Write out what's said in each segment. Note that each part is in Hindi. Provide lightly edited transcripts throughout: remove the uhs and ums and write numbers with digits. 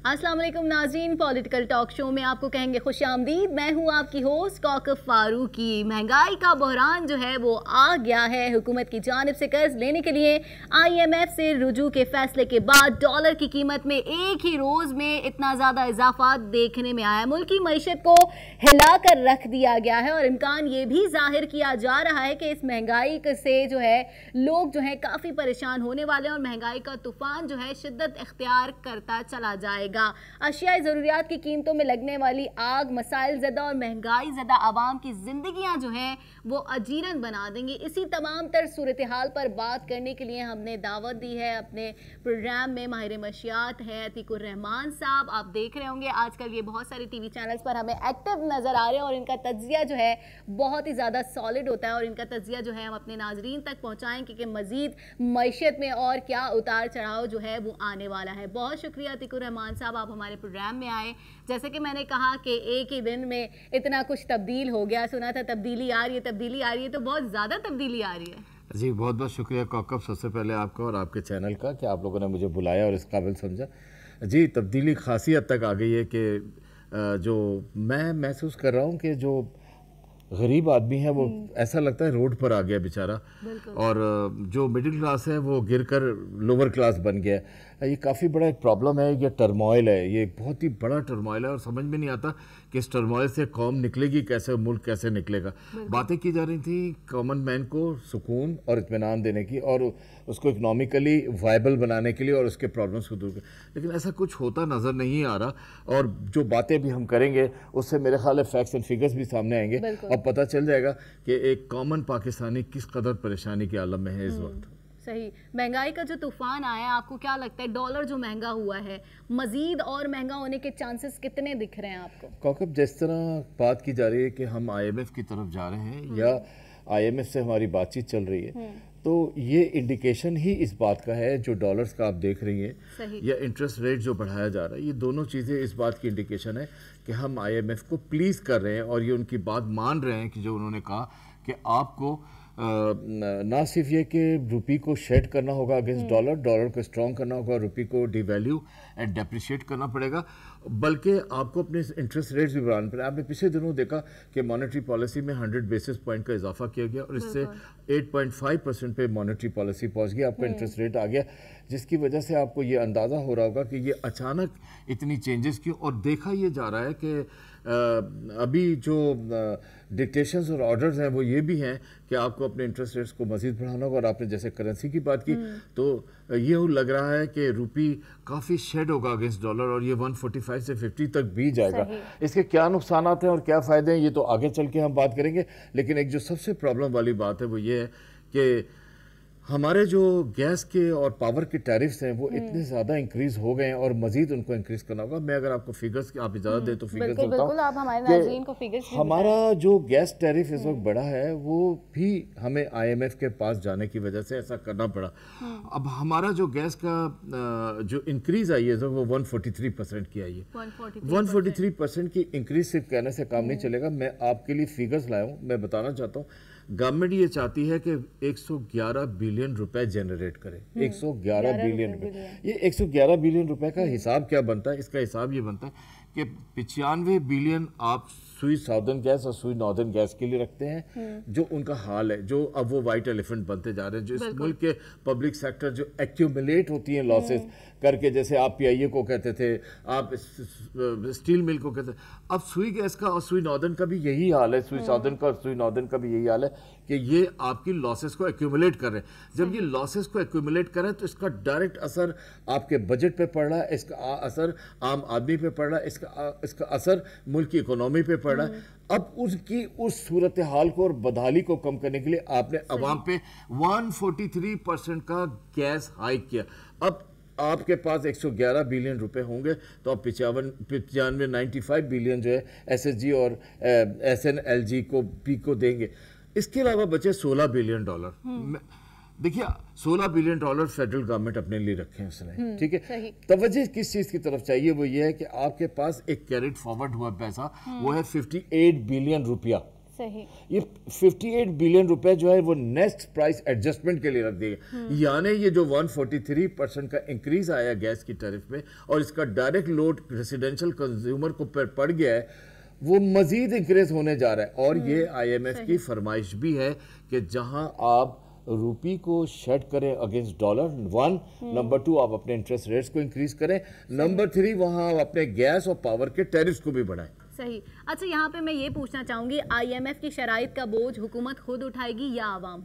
अस्सलाम वालेकुम नाज़रीन, पॉलिटिकल टॉक शो में आपको कहेंगे खुशामदीद। मैं हूं आपकी होस्ट कौकब फारूकी। महंगाई का बहरान जो है वो आ गया है। हुकूमत की जानिब से कर्ज लेने के लिए IMF से रुजू के फैसले के बाद डॉलर की कीमत में एक ही रोज़ में इतना ज़्यादा इजाफा देखने में आया। मुल्क की मईशत को हिला कर रख दिया गया है और इम्कान ये भी जाहिर किया जा रहा है कि इस महंगाई से जो है लोग जो है काफ़ी परेशान होने वाले हैं और महंगाई का तूफान जो है शिद्दत इख्तियार करता चला जाएगा। अशियाई ज़रूरियात की कीमतों में लगने वाली आग मसाइल ज़दा और महंगाई ज़दा आवाम की ज़िंदगियाँ जो हैं वो अजीरन बना देंगी। इसी तमाम तर सूरत हाल पर बात करने के लिए हमने दावत दी है अपने प्रोग्राम में। माहिर मशियात है अतीकुर रहमान साहब। आप देख रहे होंगे आजकल ये बहुत सारे TV चैनल्स पर हमें एक्टिव नज़र आ रहे हैं और इनका तज्जिया जो है बहुत ही ज़्यादा सॉलिड होता है और इनका तज्जिया जो है हम अपने नाजरीन तक पहुँचाएँगे कि मज़ीद मईशत में और क्या उतार चढ़ाव जो है वो आने वाला है। बहुत शुक्रिया अतीकुर रहमान साहब, आप हमारे प्रोग्राम में आए। जैसे कि मैंने कहा कि एक ही दिन में इतना कुछ तब्दील हो गया, सुना था तब्दीली आ रही है, तब्दीली आ रही है, तो बहुत ज़्यादा तब्दीली आ रही है। जी बहुत बहुत शुक्रिया कौकब, सबसे पहले आपका और आपके चैनल का कि आप लोगों ने मुझे बुलाया और इस काबिल समझा। जी तब्दीली खासी हद तक आ गई है कि जो मैं महसूस कर रहा हूँ कि जो गरीब आदमी है वो ऐसा लगता है रोड पर आ गया बेचारा, और जो मिडिल क्लास है वो गिरकर लोअर क्लास बन गया। ये काफ़ी बड़ा एक प्रॉब्लम है, ये टर्मोइल है, ये बहुत ही बड़ा टर्मोइल है और समझ में नहीं आता कि इस टर्मोइल से कौम निकलेगी कैसे, मुल्क कैसे निकलेगा। बातें की जा रही थी कॉमन मैन को सुकून और इत्मीनान देने की और उसको इकनॉमिकली वायबल बनाने के लिए और उसके प्रॉब्लम्स को दूर कर, लेकिन ऐसा कुछ होता नज़र नहीं आ रहा। और जो बातें भी हम करेंगे उससे मेरे ख्याल है फैक्ट्स एंड फिगर्स भी सामने आएंगे और पता चल जाएगा कि एक कॉमन पाकिस्तानी किस कदर परेशानी के आलम में है इस वक्त। सही। महंगाई का जो तूफान आया, आपको क्या लगता है डॉलर जो महंगा हुआ है मजीद और महंगा होने के चांसेस कितने दिख रहे हैं आपको? कौकब, जिस तरह बात की जा रही है कि हम IMF की तरफ जा रहे हैं या IMF से हमारी बातचीत चल रही है, तो ये इंडिकेशन ही इस बात का है जो डॉलर्स का आप देख रही हैं या इंटरेस्ट रेट जो बढ़ाया जा रहा है, ये दोनों चीज़ें इस बात की इंडिकेशन है कि हम IMF को प्लीज़ कर रहे हैं और ये उनकी बात मान रहे हैं कि जो उन्होंने कहा कि आपको ना सिर्फ ये कि रुपी को शेड करना होगा अगेंस्ट डॉलर, डॉलर को स्ट्रॉन्ग करना होगा, रुपी को डिवैल्यू एंड डेप्रिशिएट करना पड़ेगा, बल्कि आपको अपने इंटरेस्ट रेट्स भी बढ़ाने पड़े। आपने पिछले दिनों देखा कि मॉनेटरी पॉलिसी में 100 बेसिस पॉइंट का इजाफा किया गया और इससे 8.5% पे मॉनेटरी पॉलिसी पहुंच गई, आपका इंटरेस्ट रेट आ गया, जिसकी वजह से आपको ये अंदाज़ा हो रहा होगा कि ये अचानक इतनी चेंजेस क्यों। और देखा ये जा रहा है कि अभी जो डिक्टेशंस और ऑर्डर्स हैं वो ये भी हैं कि आपको अपने इंटरेस्ट रेट्स को मज़ीद बढ़ाना होगा। और आपने जैसे करेंसी की बात की तो ये लग रहा है कि रुपी काफ़ी शेड होगा अगेंस्ट डॉलर और ये 145 से 50 तक भी जाएगा। इसके क्या नुकसान हैं और क्या फ़ायदे हैं ये तो आगे चल के हम बात करेंगे, लेकिन एक जो सबसे प्रॉब्लम वाली बात है वो ये है कि हमारे जो गैस के और पावर के टैरिफ्स हैं वो इतने ज़्यादा इंक्रीज़ हो गए हैं और मज़ीद उनको इंक्रीज़ करना होगा। मैं अगर आपको फिगर्स की आप इजाज़त दें तो फिगर्स बताऊं कि हमारा जो गैस टैरिफ इस वक्त बढ़ा है वो भी हमें IMF के पास जाने की वजह से ऐसा करना पड़ा। अब हमारा जो गैस का जो इंक्रीज़ आई है वो 143% की आई है। 143% की इंक्रीज़ सिर्फ कहने से काम नहीं चलेगा। मैं आपके लिए फिगर्स लाया हूँ, मैं बताना चाहता हूँ। गवर्नमेंट ये चाहती है कि 111 बिलियन रुपए जनरेट करे। 111 बिलियन रुपए, ये 111 बिलियन रुपए का हिसाब क्या बनता है? इसका हिसाब ये बनता है कि 95 बिलियन आप सुई साउदर्न गैस और सुई नॉर्दर्न गैस के लिए रखते हैं, जो उनका हाल है, जो अब वो वाइट एलिफेंट बनते जा रहे हैं, जो इस मुल्क के पब्लिक सेक्टर जो एक्यूमुलेट होती हैं लॉसेस करके, जैसे आप PIA को कहते थे, आप स्टील मिल को कहते थे, अब सुई गैस का और सुई नॉर्दर्न का भी यही हाल है, सुई साउदर्न का और सुई नॉर्दर्न का भी यही हाल है कि ये आपकी लॉसेस को एक्यूमुलेट कर रहे हैं। जब ये लॉसेस को एक्यूमुलेट कर रहे हैं तो इसका डायरेक्ट असर आपके बजट पे पड़ रहा है, इसका असर आम आदमी पे पड़ रहा है, इसका असर मुल्क की इकोनॉमी पे पड़ रहा है। अब उसकी उस सूरत हाल को और बदहाली को कम करने के लिए आपने अवाम पे 143% का गैस हाइक किया। अब आपके पास 111 बिलियन रुपए होंगे तो आप 95 बिलियन जो है SSG और SNLG को देंगे। इसके अलावा बचे 16 बिलियन डॉलर। देखिए 16 बिलियन डॉलर फेडरल गवर्नमेंट अपने लिए रखे हैं उसने, ठीक है। तवज्जो किस चीज़ की तरफ चाहिए? वो ये है कि आपके पास एक कैरेट फॉरवर्ड हुआ पैसा वो है 58 बिलियन रुपया। सही। ये 58 बिलियन रुपए जो है वो नेक्स्ट प्राइस एडजस्टमेंट के लिए रख दिए, यानी ये जो 143% का इंक्रीज आया गैस की टैरिफ में और इसका डायरेक्ट लोड रेसिडेंशियल कंज्यूमर को पड़ गया है, वो मजीद इंक्रीज होने जा रहा है। और ये IMF की फरमाइश भी है कि जहां आप रूपी को शेड करें अगेंस्ट डॉलर, 1, नंबर 2 आप अपने इंटरेस्ट रेट्स को इंक्रीज करें, नंबर 3 वहां आप अपने गैस और पावर के टैरिफ्स को भी बढ़ाएं। सही। अच्छा, यहाँ पे मैं ये पूछना चाहूंगी, IMF की शराइत का बोझ हुकूमत खुद उठाएगी या आवाम?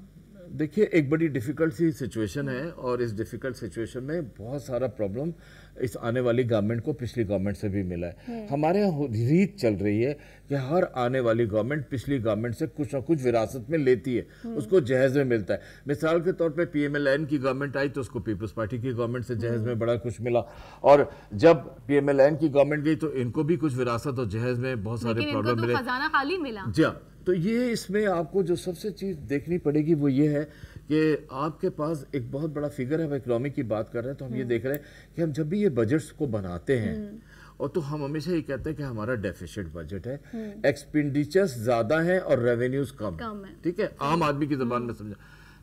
देखिए, एक बड़ी डिफ़िकल्ट सी सिचुएशन है और इस डिफ़िकल्ट सिचुएशन में बहुत सारा प्रॉब्लम इस आने वाली गवर्नमेंट को पिछली गवर्नमेंट से भी मिला है। हमारे यहाँ रीत चल रही है कि हर आने वाली गवर्नमेंट पिछली गवर्नमेंट से कुछ ना कुछ विरासत में लेती है, उसको जहेज में मिलता है। मिसाल के तौर पे PMLN की गवर्नमेंट आई तो उसको पीपल्स पार्टी की गवर्नमेंट से जहेज में बड़ा कुछ मिला, और जब PMLN की गवर्नमेंट गई तो इनको भी कुछ विरासत और जहेज में बहुत सारे प्रॉब्लम मिले, खजाना खाली मिला। जी हाँ। तो ये इसमें आपको जो सबसे चीज़ देखनी पड़ेगी वो ये है कि आपके पास एक बहुत बड़ा फिगर है, हम इकोनॉमी की बात कर रहे हैं तो हम ये देख रहे हैं कि हम जब भी ये बजट्स को बनाते हैं और तो हम हमेशा ये कहते हैं कि हमारा डेफिसिट बजट है, एक्सपेंडिचर्स ज़्यादा हैं और रेवेन्यूज कम है। ठीक है, आम आदमी की ज़बान में समझा।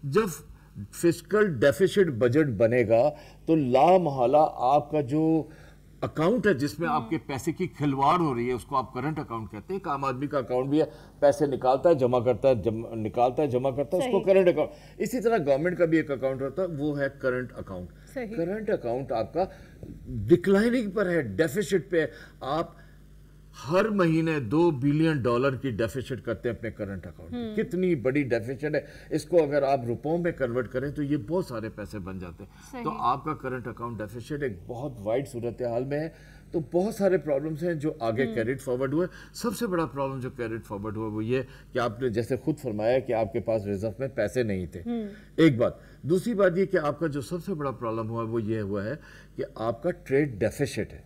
जब फिस्कल डेफिसिट बजट बनेगा तो लामहला आपका जो अकाउंट है जिसमें आपके पैसे की खिलवाड़ हो रही है उसको आप करंट अकाउंट कहते हैं। एक आम आदमी का अकाउंट भी है, पैसे निकालता है जमा करता है, निकालता है जमा करता है, उसको करंट अकाउंट। इसी तरह गवर्नमेंट का भी एक अकाउंट होता है, वो है करंट अकाउंट। करंट अकाउंट आपका डिक्लाइनिंग पर है, डेफिसिट पे है। आप हर महीने $2 बिलियन की डेफिसिट करते हैं अपने करंट अकाउंट। कितनी बड़ी डेफिसिट है, इसको अगर आप रुपयों में कन्वर्ट करें तो ये बहुत सारे पैसे बन जाते हैं। तो आपका करंट अकाउंट डेफिसिट एक बहुत वाइड सूरत हाल में है। तो बहुत सारे प्रॉब्लम्स हैं जो आगे कैरिड फॉरवर्ड हुए। सबसे बड़ा प्रॉब्लम जो कैरिड फॉरवर्ड हुआ वो ये कि आपने जैसे खुद फरमाया कि आपके पास रिजर्व में पैसे नहीं थे, एक बात। दूसरी बात ये कि आपका जो सबसे बड़ा प्रॉब्लम हुआ वो ये हुआ है कि आपका ट्रेड डेफिसिट है,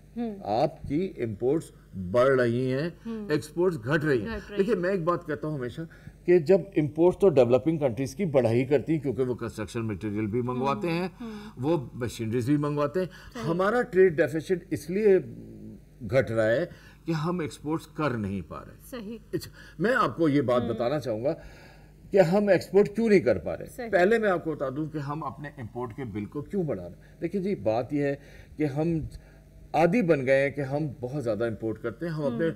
आपकी इंपोर्ट्स बढ़ रही हैं, एक्सपोर्ट्स घट रही हैं। देखिए, मैं एक बात कहता हूं हमेशा कि जब इंपोर्ट्स तो डेवलपिंग कंट्रीज की बढ़ाई करती हैं क्योंकि वो कंस्ट्रक्शन मटेरियल भी मंगवाते हैं, वो मशीनरीज भी मंगवाते हैं। हमारा ट्रेड डेफिसिट इसलिए घट रहा है कि हम एक्सपोर्ट्स कर नहीं पा रहे। सही। मैं आपको ये बात बताना चाहूंगा कि हम एक्सपोर्ट क्यों नहीं कर पा रहे। पहले मैं आपको बता दूं कि हम अपने इंपोर्ट के बिल को क्यों बढ़ा रहे हैं। देखिए जी, बात यह है कि हम आदी बन गए हैं कि हम बहुत ज़्यादा इंपोर्ट करते हैं। हम अपने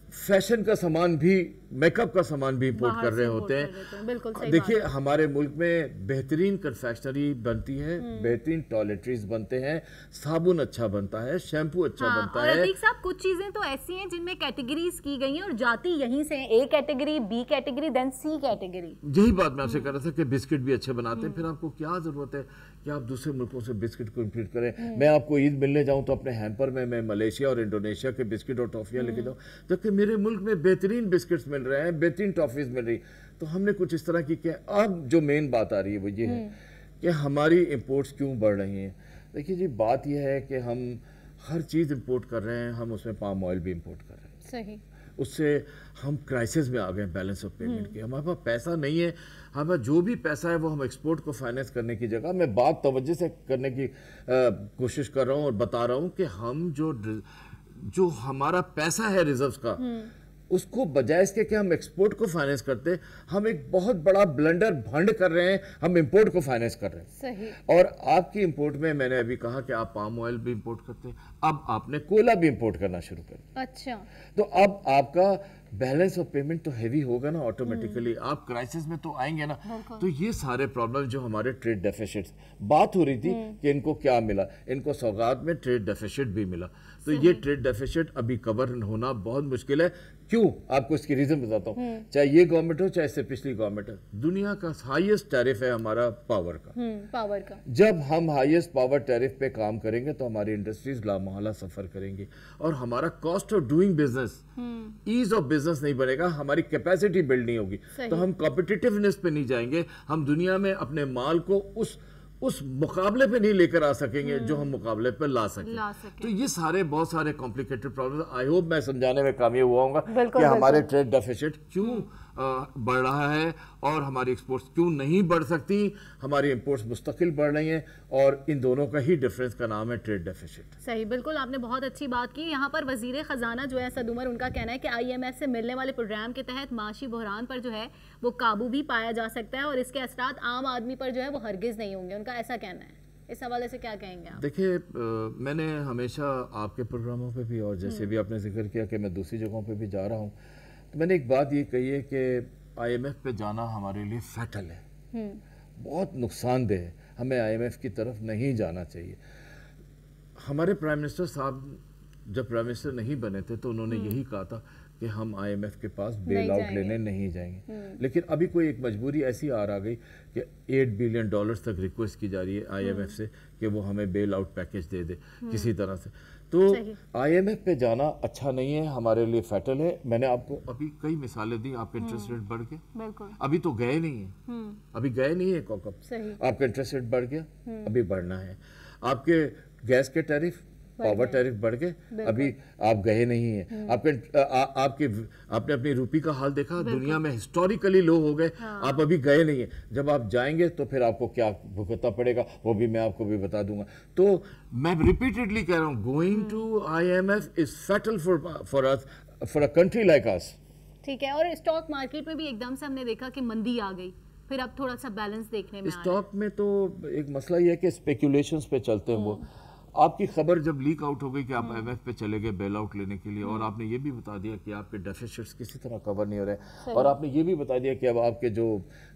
फैशन का सामान भी, मेकअप का सामान भी इंपोर्ट कर रहे होते हैं। देखिए, हमारे मुल्क में बेहतरीन कन्फेक्शनरी बनती है, बेहतरीन टॉयलेटरीज बनते हैं, साबुन अच्छा बनता है, शैम्पू अच्छा बनता है। और साहब, कुछ चीजें तो ऐसी हैं जिनमें कैटेगरीज की गई हैं और जाती यहीं से, A category, B category, then C category. यही बात मैं आपसे कह रहा था कि बिस्किट भी अच्छे बनाते हैं। फिर आपको क्या जरूरत है कि आप दूसरे मुल्कों से बिस्किट को इंपोर्ट करें। मैं आपको ईद मिलने जाऊं तो अपने हैम्पर में मैं मलेशिया और इंडोनेशिया के बिस्किट और टॉफियां लेके जाऊं, जबकि मेरे मुल्क में बेहतरीन बिस्किट्स मिल रहे हैं, बेहतरीन टॉफीज मिल रही। तो हमने कुछ इस तरह की क्या। अब जो मेन बात आ रही है वो ये है कि हमारी इंपोर्ट्स क्यों बढ़ रही हैं। देखिए जी, बात यह है कि हम हर चीज़ इंपोर्ट कर रहे हैं, हम उसमें पाम ऑयल भी इंपोर्ट कर रहे हैं। सही। उससे हम क्राइसिस में आ गए बैलेंस ऑफ पेमेंट के। हमारे पास पैसा नहीं है, हमारे पास जो भी पैसा है वो हम एक्सपोर्ट को फाइनेंस करने की जगह, मैं बात तवज्जो से करने की कोशिश कर रहा हूँ और बता रहा हूँ कि हम जो हमारा पैसा है रिजर्व्स का, उसको बजाय इसके कि हम एक्सपोर्ट को फाइनेंस करते, हम एक बहुत बड़ा ब्लंडर भंड कर रहे हैं, हम इंपोर्ट को फाइनेंस कर रहे हैं। सही। और आपकी इंपोर्ट में मैंने अभी कहा कि आप पाम ऑयल भी इंपोर्ट करते हैं, अब आपने कोयला भी इंपोर्ट करना शुरू कर दिया। अच्छा। तो अब आपका बैलेंस ऑफ पेमेंट तो हैवी होगा ना ऑटोमेटिकली, आप क्राइसिस में तो आएंगे ना। तो ये सारे प्रॉब्लम जो हमारे ट्रेड डेफिसिट्स, बात हो रही थी कि इनको क्या मिला, इनको सौगात में ट्रेड डेफिसिट भी मिला। तो ये ट्रेड डेफिसिट अभी कवर होना बहुत मुश्किल है। क्यों? आपको इसकी रीजन बताता हूँ। चाहे ये गवर्नमेंट हो चाहे इससे पिछली गवर्नमेंट है, दुनिया का हाईएस्ट टैरिफ है हमारा पावर का। जब हम हाईएस्ट पावर टैरिफ पे काम करेंगे तो हमारी इंडस्ट्रीज लामहला सफर करेंगी और हमारा cost of doing business, ease of business नहीं बढ़ेगा, हमारी कैपेसिटी बिल्ड नहीं होगी। तो हम कॉम्पिटिटिवनेस पे नहीं जाएंगे, हम दुनिया में अपने माल को उस मुकाबले पे नहीं लेकर आ सकेंगे जो हम मुकाबले पे ला सकें। तो ये सारे बहुत सारे कॉम्प्लिकेटेड प्रॉब्लम। आई होप मैं समझाने में कामयाब हुआ हूँ कि हमारे ट्रेड डेफिसिट क्यों बढ़ रहा है और हमारी एक्सपोर्ट्स क्यों नहीं बढ़ सकती, हमारी इंपोर्ट्स मुस्तकिल बढ़ रही हैं और इन दोनों का ही डिफरेंस का नाम है ट्रेड डेफिसिट। सही, बिल्कुल आपने बहुत अच्छी बात की। यहाँ पर वजीर खजाना जो है असद उमर, उनका कहना है कि IMF से मिलने वाले प्रोग्राम के तहत माशी बहरान पर जो है वो काबू भी पाया जा सकता है और इसके असरात आम आदमी पर जो है वो हरगिज नहीं होंगे, उनका ऐसा कहना है। इस हवाले से क्या कहेंगे आप? देखिए, मैंने हमेशा आपके प्रोग्रामों पे भी और जैसे भी आपने जिक्र किया कि मैं दूसरी जगहों पे भी जा रहा हूँ, तो मैंने एक बात ये कही है कि IMF पे जाना हमारे लिए फैटल है, बहुत नुकसानदेह है, हमें IMF की तरफ नहीं जाना चाहिए। हमारे प्राइम मिनिस्टर साहब जब प्राइम मिनिस्टर नहीं बने थे तो उन्होंने यही कहा था कि हम IMF के पास बेल आउट लेने नहीं जाएंगे, लेकिन अभी कोई एक मजबूरी ऐसी आ गई कि $8 बिलियन तक रिक्वेस्ट की जा रही है IMF से कि वो हमें बेल आउट पैकेज दे दे किसी तरह से। तो IMF पे जाना अच्छा नहीं है, हमारे लिए फैटल है। मैंने आपको अभी कई मिसालें दी, आपके इंटरेस्ट रेट बढ़ के अभी तो गए नहीं है, अभी गए नहीं है कॉकअप, आपका इंटरेस्ट रेट बढ़ गया, अभी बढ़ना है। आपके गैस के टैरिफ, पावर टैरिफ बढ़ गए, अभी आप गए नहीं हैं। आपने अपनी रूपी का हाल देखा, दुनिया में हिस्टोरिकली लो हो गए, आप अभी गए नहीं हैं। जब आप जाएंगे तो फिर आपको क्या भुगतना पड़ेगा वो भी मैं आपको भी बता दूंगा। तो मैं रिपीटेडली कह रहा हूँ, going to IMF is fatal for us, for a country like us. ठीक है, और स्टॉक मार्केट में भी एकदम से हमने देखा कि मंदी आ गई, फिर अब थोड़ा सा बैलेंस देखने में स्टॉक में तो एक मसला ये है कि स्पेकुलेशंस पे चलते हैं वो। आपकी खबर जब लीक आउट हो गई कि आप IMF पे चले गए बेल आउट लेने के लिए, और आपने ये भी बता दिया कि आपके डेफिसिट्स किसी तरह कवर नहीं हो रहे, और आपने ये भी बता दिया कि अब आपके जो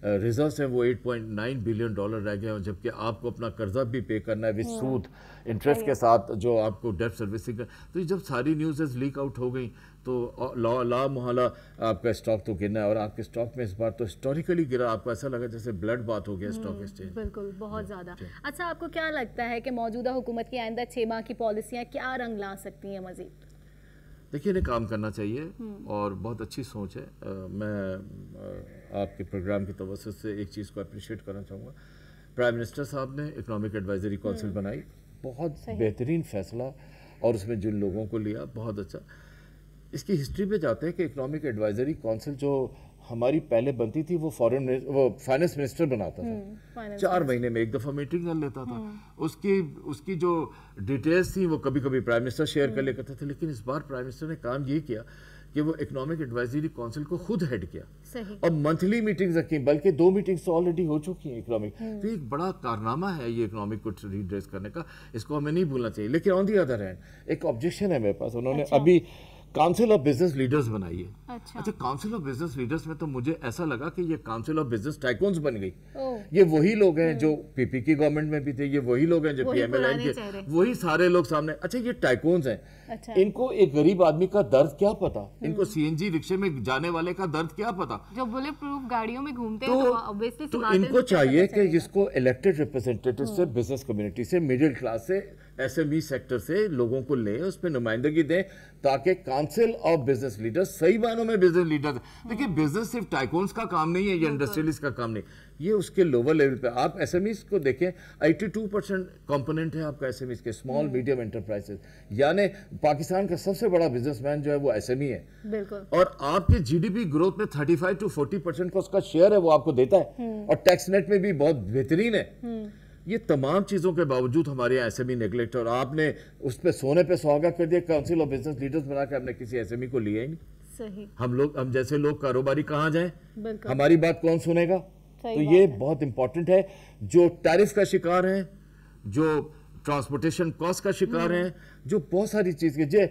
रिजर्व्स हैं वो $8.9 बिलियन रह गए हैं, जबकि आपको अपना कर्जा भी पे करना है विद सूद इंटरेस्ट के साथ जो आपको डेट सर्विसिंग है। तो ये जब सारी न्यूज़ लीक आउट हो गई तो ला मुहाला आपका स्टॉक तो गिरना है, और आपके स्टॉक में इस बार तो हिस्टोरिकली गिरा, आपको ऐसा लगा जैसे ब्लड बात हो गया स्टॉक एक्सचेंज। बिल्कुल, बहुत ज़्यादा। अच्छा, आपको क्या लगता है कि मौजूदा हुकूमत की आइंदा 6 माह की पॉलिसियाँ क्या रंग ला सकती हैं मजीद? देखिए, इन्हें काम करना चाहिए और बहुत अच्छी सोच है। मैं आपके प्रोग्राम की तवज्जो से एक चीज़ को अप्रिशिएट करना चाहूँगा। प्राइम मिनिस्टर साहब ने इकोनॉमिक एडवाइजरी काउंसिल बनाई, बहुत बेहतरीन फैसला, और उसमें जिन लोगों को लिया बहुत अच्छा। इसकी हिस्ट्री पे जाते हैं कि इकोनॉमिक एडवाइजरी काउंसिल जो हमारी पहले बनती थी वो फाइनेंस मिनिस्टर बनाता था, 4 महीने में एक दफ़ा मीटिंग कर लेता था, उसकी जो डिटेल्स थी वो कभी कभी प्राइम मिनिस्टर शेयर कर लेते थे। लेकिन इस बार प्राइम मिनिस्टर ने काम ये किया कि वो इकोनॉमिक एडवाइजरी काउंसिल को खुद हेड किया और मंथली मीटिंग्स रखी, बल्कि 2 मीटिंग्स तो ऑलरेडी हो चुकी हैं इकोनॉमिक। तो एक बड़ा कारनामा है ये इकोनॉमिक को रीड्रेस करने का, इसको हमें नहीं भूलना चाहिए। लेकिन ऑन दी अदर हैंड एक ऑब्जेक्शन है मेरे पास, उन्होंने अभी काउंसिल ऑफ बिजनेस लीडर्स बनाई है। अच्छा, काउंसिल ऑफ बिजनेस लीडर्स में तो मुझे ऐसा लगा कि ये काउंसिल ऑफ बिजनेस टाइकून्स बन गई। ये वही लोग हैं जो PP की गवर्नमेंट में भी थे, ये वही लोग हैं जो PMLN के, वही सारे लोग सामने। अच्छा, ये टाइकून्स हैं, अच्छा। इनको एक गरीब आदमी का दर्द क्या पता, इनको CNG रिक्शे में जाने वाले का दर्द क्या पता, जो बुलेट प्रूफ गाड़ियों में घूमते हैं, तो ऑब्वियसली तो इनको चाहिए कि जिसको इलेक्टेड रिप्रेजेंटेटिव से, बिजनेस कम्युनिटी से, मिडिल क्लास से, SME सेक्टर से लोगों को लें, उसमें नुमाइंदगी दें, ताकि काउंसिल ऑफ बिजनेस लीडर्स सही मानों में बिजनेस लीडर्स। देखिए, बिजनेस सिर्फ टाइकून्स का काम नहीं है, ये इंडस्ट्रियलिस्ट का काम नहीं, ये उसके लोअर लेवल पे। आप SMEs को देखें, 82% कंपोनेंट है आपका SMEs के, स्मॉल मीडियम एंटरप्राइजेस, यानी पाकिस्तान का सबसे बड़ा बिजनेसमैन जो है वो SME है। बिल्कुल। और आपके GDP ग्रोथ में 35 to 40% का उसका शेयर है, वो आपको देता है, और टैक्स नेट में भी बहुत बेहतरीन है। ये तमाम चीज़ों के बावजूद हमारे यहाँ SME नेग्लेक्ट, और आपने उस पर सोने पे सुहागा कर दिया, काउंसिल ऑफ बिजनेस लीडर्स बना के हमने किसी SME को लिया ही नहीं। सही। हम जैसे लोग कारोबारी कहाँ जाएं, हमारी बात कौन सुनेगा? तो ये बहुत इंपॉर्टेंट है। जो टैरिफ का शिकार हैं, जो ट्रांसपोर्टेशन कॉस्ट का शिकार हैं, जो बहुत सारी चीज़ के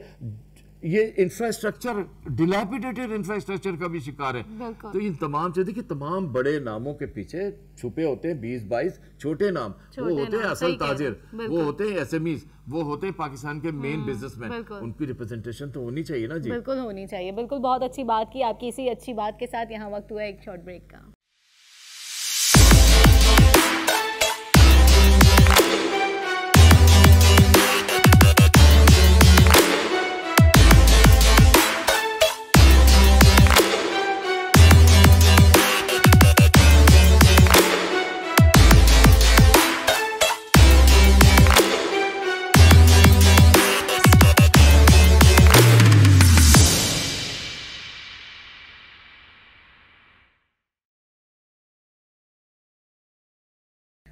ये इंफ्रास्ट्रक्चर, डिलैपिडेटेड इंफ्रास्ट्रक्चर का भी शिकार है। तो इन तमाम चीजें, देखिए, तमाम बड़े नामों के पीछे छुपे होते हैं 20-22 छोटे नाम, वो होते हैं असल ताजिर, वो होते हैं SMEs, वो होते हैं पाकिस्तान के मेन बिजनेसमैन। उनकी रिप्रेजेंटेशन तो होनी चाहिए ना जी। बिल्कुल होनी चाहिए। बिल्कुल, बहुत अच्छी बात की आपकी। इसी अच्छी बात के साथ यहाँ वक्त हुआ एक शॉर्ट ब्रेक का।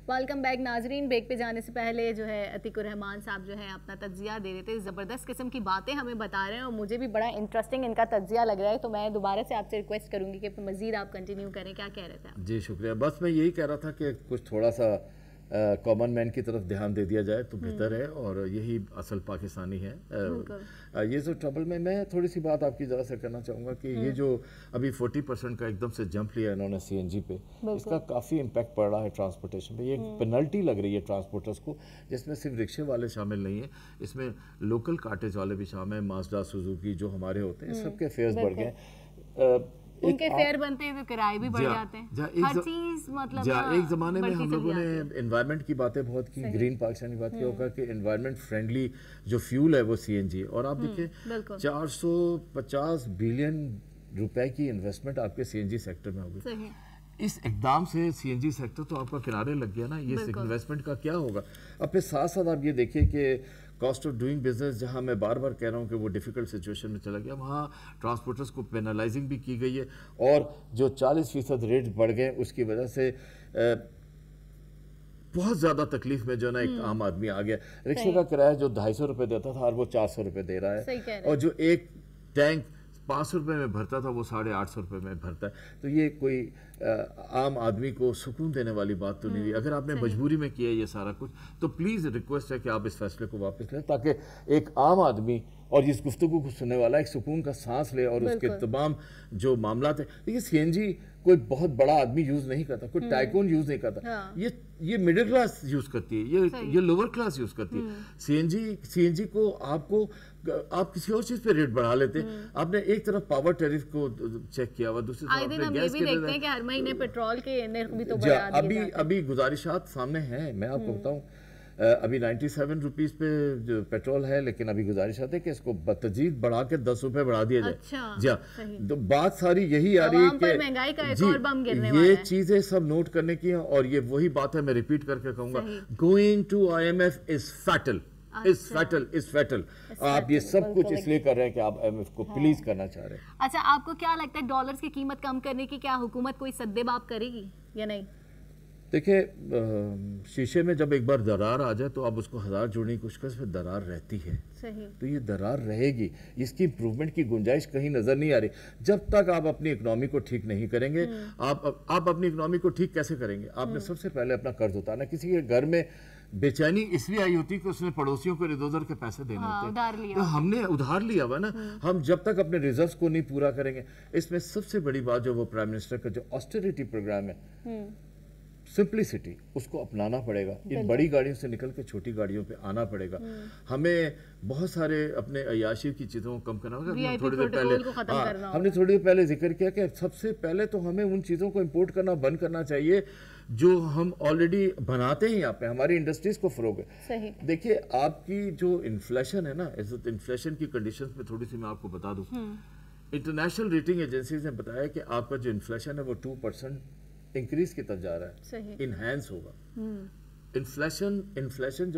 वेलकम बैक नाजरीन। ब्रेक पे जाने से पहले जो है अतीकुर रहमान साहब जो है अपना तज्जिया दे रहे थे, ज़बरदस्त किस्म की बातें हमें बता रहे हैं और मुझे भी बड़ा इंटरेस्टिंग इनका तज्जिया लग रहा है, तो मैं दोबारा से आपसे रिक्वेस्ट करूंगी कि मज़ीद आप कंटिन्यू करें। क्या कह रहे थे आप? जी शुक्रिया। बस मैं यही कह रहा था कि कुछ थोड़ा सा कॉमन मैन की तरफ ध्यान दे दिया जाए तो बेहतर है, और यही असल पाकिस्तानी है। ये जो ट्रबल में मैं थोड़ी सी बात आपकी ज़रा से करना चाहूँगा कि ये जो अभी 40% का एकदम से जंप लिया इन्होंने CNG पे, इसका काफ़ी इम्पैक्ट पड़ रहा है ट्रांसपोर्टेशन पे। ये पेनल्टी लग रही है ट्रांसपोर्टर्स को, जिसमें सिर्फ रिक्शे वाले शामिल नहीं है, इसमें लोकल कार्टेज वाले भी शामिल हैं, माजदा सुजुकी जो हमारे होते हैं, सबके फेयर्स बढ़ गए। उनके फेयर बनते हैं तो किराए भी बढ़ जाते हैं, हर चीज मतलब एक जमाने में हम लोगों ने एनवायरनमेंट की बातें बहुत की, ग्रीन पाकिस्तान की बात की होगा कि एनवायरनमेंट फ्रेंडली जो फ्यूल है वो CNG, और आप देखिए 450 बिलियन रुपए की इन्वेस्टमेंट आपके CNG सेक्टर में होगी। इस इकदाम से CNG सेक्टर तो आपका किनारे लग गया ना, ये इन्वेस्टमेंट का क्या होगा। अब फिर साथ साथ आप ये देखिए कि कॉस्ट ऑफ डूइंग बिजनेस, जहां मैं बार बार कह रहा हूं कि वो डिफिकल्ट सिचुएशन में चला गया, वहां ट्रांसपोर्टर्स को पेनलाइजिंग भी की गई है, और जो 40% रेट बढ़ गए उसकी वजह से बहुत ज़्यादा तकलीफ में जो ना एक आम आदमी आ गया। रिक्शे का किराया जो 250 रुपये देता था और वो 400 रुपये दे रहा है, और जो एक टैंक 500 रुपये में भरता था वो 850 रुपये में भरता है। तो ये कोई आम आदमी को सुकून देने वाली बात तो नहीं हुई। अगर आपने मजबूरी में किया ये सारा कुछ, तो प्लीज़ रिक्वेस्ट है कि आप इस फैसले को वापस लें, ताकि एक आम आदमी और इस गुफ्तगू को सुनने वाला एक सुकून का सांस ले, और उसके तमाम जो मामला थे। देखिए CNG कोई बहुत बड़ा आदमी यूज नहीं करता, कोई टाइकून यूज नहीं करता, ये मिडिल क्लास यूज करती है, ये लोअर क्लास यूज करती है। CNG को आप किसी और चीज पे रेट बढ़ा लेते हैं। आपने एक तरफ पावर टैरिफ को चेक किया हुआ, दूसरी तरफ आपने गैस के देखते हैं कि हर महीने पेट्रोल के निर्ख भी तो बढ़ा दिए जाते हैं। अभी गुजारिशात सामने हैं, मैं आपको बताऊं, अभी 97 रुपीज पे जो पेट्रोल है, लेकिन अभी गुजारिशात है कि इसको बतजीद बढ़ा के 10 रुपए बढ़ा दिया जाए। अच्छा, जी हाँ, तो बात सारी यही आ रही है कि महंगाई का एक और बम गिरने वाला ये है। चीजें सब नोट करने की हैं, और ये वही बात है, मैं रिपीट करके कहूंगा, going to IMF is fatal, is fatal. आप ये सब कुछ इसलिए कर रहे हैं कि आप IMF को प्लीज करना चाह रहे हैं। अच्छा, आपको क्या लगता है डॉलर्स की कीमत कम करने की क्या हुकूमत कोई सद्देबाब करेगी या नहीं? देखिए, शीशे में जब एक बार दरार आ जाए तो आप उसको 1000 जोड़ने की कोशिश करें, फिर दरार रहती है। सही। तो ये दरार रहेगी, इसकी इम्प्रूवमेंट की गुंजाइश कहीं नजर नहीं आ रही जब तक आप अपनी इकोनॉमी को ठीक नहीं करेंगे। आप अपनी इकोनॉमी को ठीक कैसे करेंगे? आपने सबसे पहले अपना कर्ज उतारना। किसी के घर में बेचैनी इसलिए आई होती कि उसने पड़ोसियों को इधर के पैसे देने होते, तो हमने उधार लिया हुआ ना। हम जब तक अपने रिजर्व्स को नहीं पूरा करेंगे, इसमें सबसे बड़ी बात जो वो प्राइम मिनिस्टर का जो ऑस्टेरिटी प्रोग्राम है, सिंप्लिसिटी, उसको अपनाना पड़ेगा। इन बड़ी गाड़ियों से निकल के छोटी गाड़ियों पे आना पड़ेगा। हमें बहुत सारे अपने अय्याशी की चीज़ों को कम करना होगा। हमने थोड़ी देर पहले जिक्र किया कि सबसे पहले तो हमें उन चीज़ों को इंपोर्ट करना बंद करना चाहिए जो हम ऑलरेडी बनाते हैं यहाँ पे, हमारी इंडस्ट्रीज को फरोग है। देखिए, आपकी जो इन्फ्लेशन है ना, इन्फ्लेशन की कंडीशंस में थोड़ी सी मैं आपको बता दूँ। इंटरनेशनल रेटिंग एजेंसीज ने बताया कि आपका जो इन्फ्लेशन है वो 2% इंक्रीज की तरफ जा रहा है, इनहैंस होगा। इन्फ्लेशन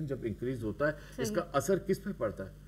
जब इंक्रीज होता है, इसका असर किस पे पड़ता है?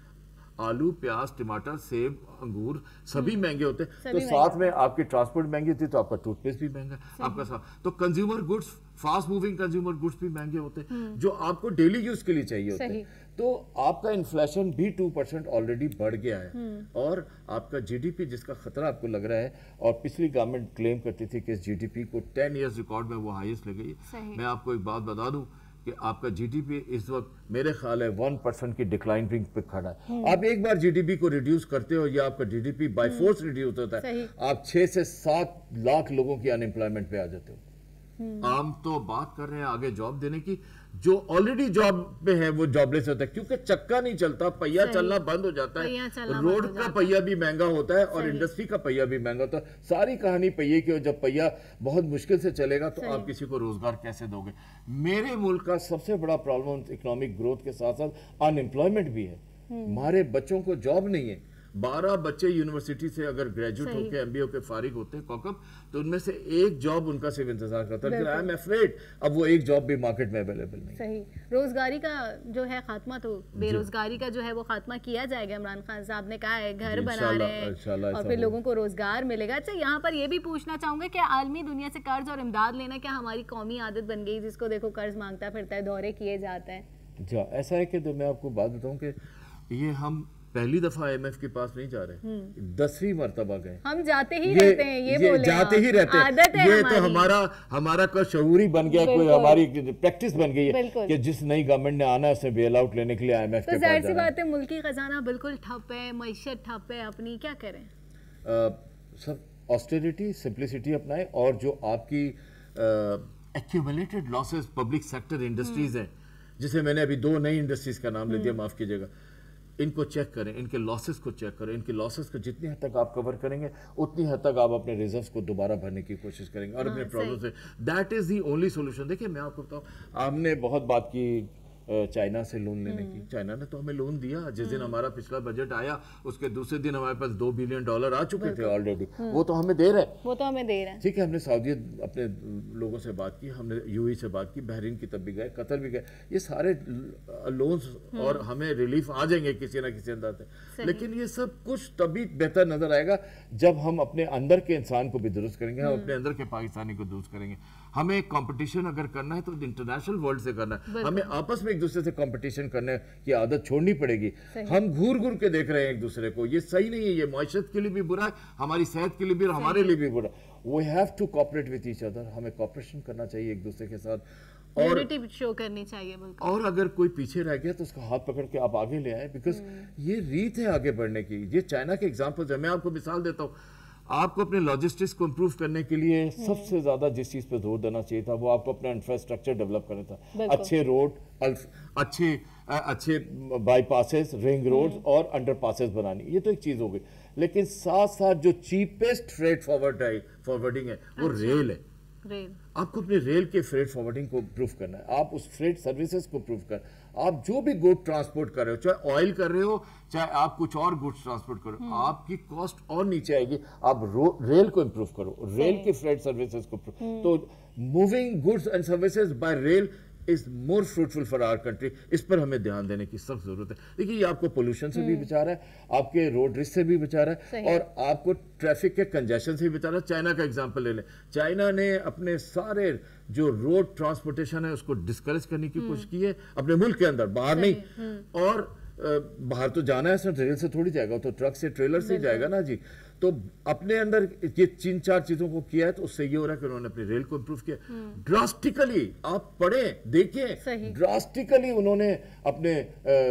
आलू, प्याज, टमाटर, सेब, अंगूर सभी महंगे होते हैं। तो साथ में आपकी ट्रांसपोर्ट महंगी होती है, तो आपका टूथपेस्ट भी महंगा आपका साथ। तो consumer goods, fast moving consumer goods भी महंगे होते हैं जो आपको डेली यूज के लिए चाहिए होते हैं। तो आपका इन्फ्लेशन भी 2% ऑलरेडी बढ़ गया है, और आपका GDP जिसका खतरा आपको लग रहा है, और पिछली गवर्नमेंट क्लेम करती थी कि इस GDP को 10 ईयर्स रिकॉर्ड में वो हाईएस्ट ले गई। मैं आपको एक बात बता दूं कि आपका GDP इस वक्त मेरे ख्याल है 1% की डिक्लाइन रिंग पे खड़ा है। आप एक बार GDP को रिड्यूस करते हो, या आपका GDP बाय फोर्स रिड्यूस होता है, आप 6 से 7 लाख लोगों की अनएम्प्लॉयमेंट पे आ जाते हो। आम तो बात कर रहे हैं आगे जॉब देने की, जो ऑलरेडी जॉब पे है वो जॉबलेस होता है, क्योंकि चक्का नहीं चलता, पहिया चलना बंद हो जाता है। रोड का पहिया भी महंगा होता है और इंडस्ट्री का पहिया भी महंगा होता है। सारी कहानी पहिए की, और जब पहिया बहुत मुश्किल से चलेगा तो आप किसी को रोजगार कैसे दोगे? मेरे मुल्क का सबसे बड़ा प्रॉब्लम इकोनॉमिक ग्रोथ के साथ साथ अनएम्प्लॉयमेंट भी है। हमारे बच्चों को जॉब नहीं है, 12 बच्चे यूनिवर्सिटी से अगर ग्रेजुएट होकर एमबीए के फारिग होते हैं कॉकअप, तो उनमें से एक जॉब उनका सिर्फ इंतजार करता है, आई एम अफ्रेड अब वो एक जॉब भी मार्केट में अवेलेबल नहीं। सही। रोजगारी का जो है खात्मा, तो बेरोजगारी का जो है वो खात्मा किया जाएगा। इमरान खान साहब ने कहा है घर बना रहे हैं और फिर लोगों को रोजगार मिलेगा। अच्छा, यहाँ पर ये भी पूछना चाहूंगा कि आलमी दुनिया से कर्ज और इमदाद लेना क्या हमारी कौमी आदत बन गई, जिसको देखो कर्ज मांगता फिरता है, दौरे किए जाते हैं? जी ऐसा है कि मैं आपको बात बताऊं कि ये हम पहली दफा IMF के पास नहीं जा रहे, 10वीं मरतबा गए। हम जाते ही रहते हैं, ये बोले जाते ही रहते हैं, आदत है ये तो हमारा का शऊरी बन गया, कोई हमारी प्रैक्टिस बन गई है कि जिस नई गवर्नमेंट ने आना है उससे बेल आउट लेने के लिए IMF के पास जाहिर सी बात है मुल्की खजाना बिल्कुल ठप है, मईशत ठप है अपनी, क्या करें? सब ऑस्टेरिटी सिंप्लिसिटी अपनाएं, और जो आपकी accumulated losses public sector industries हैं, जिसे मैंने अभी 2 नई इंडस्ट्रीज का नाम ले दिया, माफ कीजिएगा, इनको चेक करें, इनके लॉसेस को चेक करें। इनके लॉसेस को जितनी हद तक आप कवर करेंगे उतनी हद तक आप अपने रिजर्व्स को दोबारा भरने की कोशिश करेंगे और अपने प्रॉब्लम से, that is the only solution. देखिए मैं आपको बताऊं, आपने बहुत बात की चाइना से लोन लेने की। चाइना ने तो हमें लोन दिया, जिस दिन हमारा पिछला बजट आया उसके दूसरे दिन हमारे पास $2 बिलियन आ चुके थे ऑलरेडी, वो तो हमें दे रहे हैं। ठीक है, हमने सऊदी अपने लोगों से बात की, हमने UAE से बात की, बहरीन की तब भी गए, कतर भी गए, ये सारे लोन्स और हमें रिलीफ आ जाएंगे किसी ना किसी अंदाज से। लेकिन ये सब कुछ तभी बेहतर नजर आएगा जब हम अपने अंदर के इंसान को भी दुरुस्त करेंगे, हम अपने अंदर के पाकिस्तानी को दुरुस्त करेंगे। हमें कंपटीशन अगर करना है तो इंटरनेशनल वर्ल्ड से करना है, हमें आपस में एक दूसरे से कंपटीशन करने की आदत छोड़नी पड़ेगी। हम घूर घूर के देख रहे हैं एक दूसरे को, ये सही नहीं है, ये माशरत के लिए भी बुरा है, हमारी सेहत के लिए भी और हमारे लिए भी बुरा। We have to cooperate with each other, हमें कोऑपरेशन करना चाहिए एक दूसरे के साथ और शो करनी चाहिए। और अगर कोई पीछे रह गया तो उसका हाथ पकड़ के आप आगे ले आए, बिकॉज ये रीत है आगे बढ़ने की। ये चाइना के एग्जाम्पल है, मैं आपको मिसाल देता हूँ, आपको अपने लॉजिस्टिक्स को इम्प्रूव करने के लिए सबसे ज्यादा जिस चीज पे जोर देना चाहिए था वो आपको अपना इंफ्रास्ट्रक्चर डेवलप करना था। अच्छे रोड, अच्छे बाईपासेस, रिंग रोड्स और अंडरपासेस बनानी, ये तो एक चीज हो गई। लेकिन साथ साथ जो चीपेस्ट फ्रेट फॉरवर्डिंग है वो रेल है। आपको अपने रेल के फ्रेट फॉरवर्डिंग को इम्प्रूव करना है, आप उस फ्रेट सर्विसेज को इम्प्रूव कर, आप जो भी गुड ट्रांसपोर्ट कर रहे हो, चाहे ऑयल कर रहे हो चाहे आप कुछ और गुड्स ट्रांसपोर्ट करो, आपकी कॉस्ट और नीचे आएगी। आप रेल को इम्प्रूव करो, रेल के फ्रेट सर्विसेज को, तो moving goods and services by rail is more fruitful for our country. इस पर हमें ध्यान देने की सख्त जरूरत है। देखिए ये आपको पोल्यूशन से भी बचा रहा है, आपके रोड रिस्क से भी बचा रहा है और आपको ट्रैफिक के कंजेशन से भी बचा रहा है। चाइना का एग्जांपल ले लें, चाइना ने अपने सारे जो रोड ट्रांसपोर्टेशन है उसको डिस्करेज करने की कोशिश की है अपने मुल्क के अंदर, बाहर नहीं। और बाहर तो जाना है सर, रेल से थोड़ी जाएगा, तो ट्रक से ट्रेलर से जाएगा ना जी। तो अपने अंदर ये 3-4 चीजों को किया है, तो उससे ये हो रहा है कि उन्होंने अपनी रेल को इम्प्रूव किया ड्रास्टिकली। आप पढ़ें देखें, ड्रास्टिकली उन्होंने अपने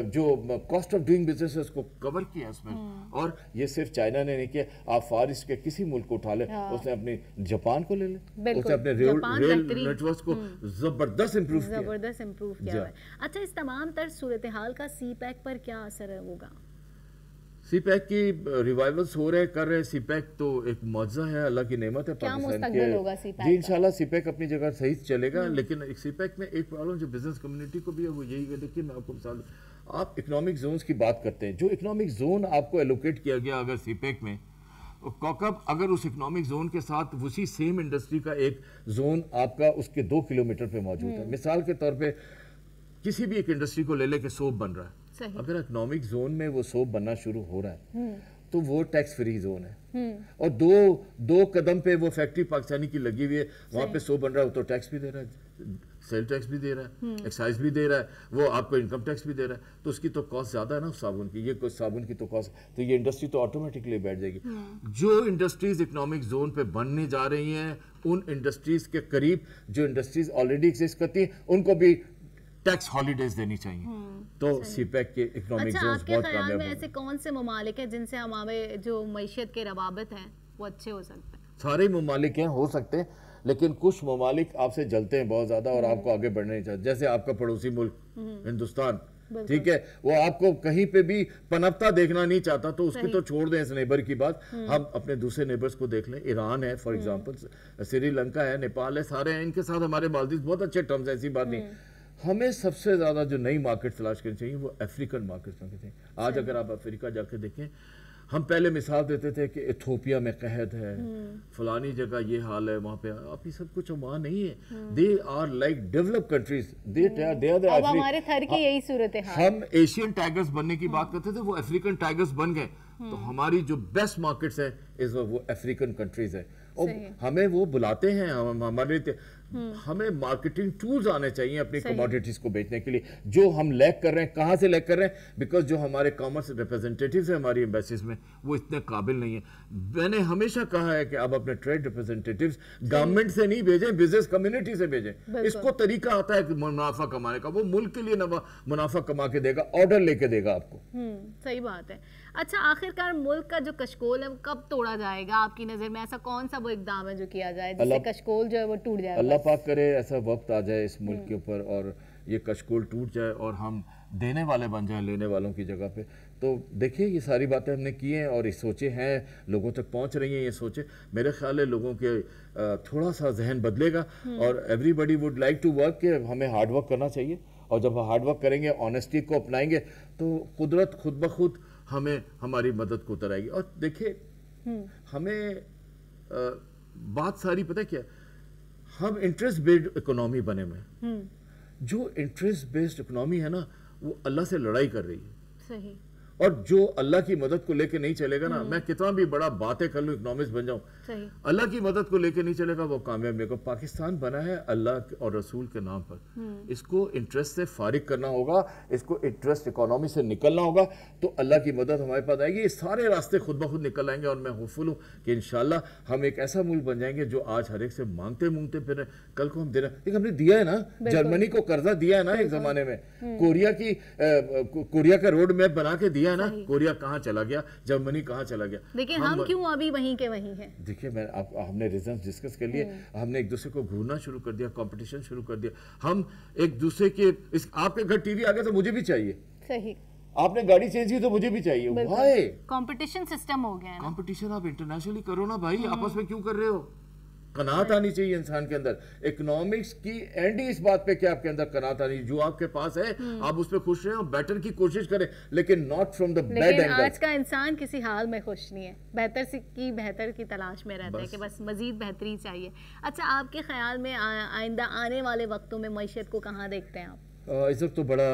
जो कॉस्ट ऑफ डूइंग बिजनेस है उसको कवर किया इसमें। और ये सिर्फ चाइना ने नहीं किया, आप फार ईस्ट के किसी मुल्क को उठा ले, उसने अपनी जापान को ले ले, उसने अपने रेल नेटवर्क को जबरदस्त इम्प्रूव किया। अच्छा, इस तमाम तर सूरत हाल का CPEC पर क्या असर होगा? CPEC की रिवाइवल्स हो रहे कर रहे। CPEC तो एक मौजज़ा है, अल्लाह की नेमत है पाकिस्तान के। जी इंशाल्लाह CPEC अपनी जगह सही चलेगा। लेकिन CPEC में एक प्रॉब्लम जो बिजनेस कम्युनिटी को भी है वो यही है। देखिए मैं आपको मिसाल, आप इकोनॉमिक जोन्स की बात करते हैं, जो इकोनॉमिक जोन आपको एलोकेट किया गया अगर CPEC में, कॉकअप अगर उस इकोनॉमिक जोन के साथ उसी सेम इंडस्ट्री का एक जोन आपका उसके 2 किलोमीटर पे मौजूद है, मिसाल के तौर पे किसी भी एक इंडस्ट्री को ले ले के सोप बन रहा है, अगर इकोनॉमिक जोन में वो सोप बनना शुरू हो रहा है तो वो टैक्स फ्री जोन है। और दो कदम पे वो फैक्ट्री पाकिस्तानी की लगी हुई है, वहां पे सोप बन रहा है, वो तो टैक्स भी दे रहा है, सेल टैक्स भी दे रहा है, एक्साइज भी दे रहा है, वो आपको इनकम टैक्स भी दे रहा है, तो उसकी तो कॉस्ट ज्यादा है ना साबुन की, ये कोई साबुन की तो कॉस्ट, तो ये इंडस्ट्री तो ऑटोमेटिकली बैठ जाएगी। जो इंडस्ट्रीज इकोनॉमिक जोन पे बनने जा रही हैं उन इंडस्ट्रीज के करीब जो इंडस्ट्रीज ऑलरेडी एग्जिस्ट करती हैं उनको भी टैक्स हॉलीडेज देनी चाहिए। तो CPEC के इकोनॉमिक जोन्स बहुत कामयाब हैं। ऐसे कौन से ममालिक हैं जिनसे हमारे जो मईशत के रवाबत हैं वो अच्छे हो सकते हैं? सारे ममालिक हैं, हो सकते हैं, लेकिन कुछ ममालिक आपसे जलते हैं बहुत ज्यादा और आपको आगे बढ़ना नहीं चाहते। जैसे आपका पड़ोसी मुल्क हिंदुस्तान, ठीक है, वो आपको कहीं पे भी पनपता देखना नहीं चाहता, तो उसकी तो छोड़ दें इस नेबर की बात, हम अपने दूसरे नेबर्स को देख लें। ईरान है फॉर एग्जाम्पल, श्रीलंका है, नेपाल है, सारे हैं, इनके साथ हमारे मालदीव बहुत अच्छे टर्म्स है, ऐसी बात नहीं। हमें सबसे ज्यादा जो नई मार्केट तलाश करनी चाहिए वो अफ्रीकन मार्केट में चाहिए। आज अगर आप अफ्रीका जाके देखें, हम पहले मिसाल देते थे कि इथोपिया में कहत है, फलानी जगह ये हाल है, वहाँ पे अब ये सब कुछ वहाँ नहीं है। They are like develop countries, they are अब हमारे थर की यही सूरत है। हम एशियन टाइगर्स बनने की बात करते थे, वो अफ्रीकन टाइगर्स बन गए। तो हमारी जो बेस्ट मार्केट्स है इस वो अफ्रीकन कंट्रीज है, और हमें वो बुलाते हैं। हमारे हमें मार्केटिंग टूल्स आने चाहिए अपनी कमोडिटीज को बेचने के लिए। जो हम लैक कर रहे हैं, कहाँ से लैक कर रहे हैं? बिकॉज जो हमारे कॉमर्स रिप्रेजेंटेटिव्स हैं हमारी एम्बेसीज में, वो इतने काबिल नहीं है। मैंने हमेशा कहा है कि अब अपने ट्रेड रिप्रेजेंटेटिव्स गवर्नमेंट से नहीं भेजें, बिजनेस कम्युनिटी से भेजें। इसको तरीका आता है मुनाफा कमाने का, वो मुल्क के लिए मुनाफा कमा के देगा, ऑर्डर लेके देगा आपको। सही बात है। अच्छा, आखिरकार मुल्क का जो कशकोल है वो कब तोड़ा जाएगा आपकी नजर में? ऐसा कौन सा वो इकदाम है जो किया जाए जिससे कशकोल जो है वो टूट जाए? अल्लाह पाक करे ऐसा वक्त आ जाए इस मुल्क के ऊपर और ये कशकोल टूट जाए और हम देने वाले बन जाएं लेने वालों की जगह पे। तो देखिए, ये सारी बातें हमने की हैं और ये सोचे हैं, लोगों तक पहुंच रही हैं ये सोचे। मेरे ख्याल है लोगों के थोड़ा सा जहन बदलेगा और everybody would like to work, कि हमें हार्ड वर्क करना चाहिए। और जब हार्ड वर्क करेंगे, ऑनेस्टी को अपनाएंगे, तो कुदरत खुद ब खुद हमें हमारी मदद को उतर आएगी। और देखिए, हमें बात सारी पता क्या, हम इंटरेस्ट बेस्ड इकोनॉमी बने हुए। जो इंटरेस्ट बेस्ड इकोनॉमी है ना, वो अल्लाह से लड़ाई कर रही है। सही। और जो अल्लाह की मदद को लेके नहीं चलेगा ना, मैं कितना भी बड़ा बातें कर लूं, इकोनॉमिस्ट बन जाऊं, अल्लाह की मदद को लेके नहीं चलेगा, वो कामयाब नहीं होगा। पाकिस्तान बना है अल्लाह और रसूल के नाम पर। इसको इंटरेस्ट से फारिग करना होगा, इसको इंटरेस्ट इकोनॉमी से निकलना होगा, तो अल्लाह की मदद हमारे पास आएगी। ये सारे रास्ते खुद ब खुद निकल आएंगे और मैं होपफुल हूँ कि इंशाल्लाह हम एक ऐसा मुल्क बन जाएंगे जो आज हर एक से मांगते मूंगते फिर कल को हम देना। लेकिन हमने दिया है ना, जर्मनी को कर्जा दिया है ना एक जमाने में, कोरिया का रोड मैप बना के दिया ना। कोरिया कहाँ चला गया, जर्मनी कहाँ चला गया? देखिए हम क्यों अभी वहीं के वहीं हैं। देखिए, हमने रीजंस डिस्कस कर लिए, हमने एक दूसरे को घूरना शुरू कर दिया, कंपटीशन शुरू कर दिया। हम एक दूसरे के आपके घर टीवी आ गया तो मुझे भी चाहिए। सही। आपने गाड़ी चेंज की तो मुझे भी चाहिए। भाई कंपटीशन सिस्टम हो गया है। कंपटीशन आप इंटरनेशनली करो ना भाई, आपस में क्यों कर रहे हो? कनात आनी चाहिए इंसान के अंदर। इकोनॉमिक्स की एंड ही इस बात पे कि आपके अंदर कनात आनी, जो आपके पास है आप उस पर खुश रहें और बेटर की कोशिश करें, लेकिन not from the bad angle. आज का इंसान किसी हाल में खुश नहीं है, बेहतर की तलाश में रहता है कि बस मजीद बेहतरी चाहिए। अच्छा, आपके ख्याल में आइंदा आने वाले वक्तों में मईशत को कहाँ देखते हैं आप? इस वक्त तो बड़ा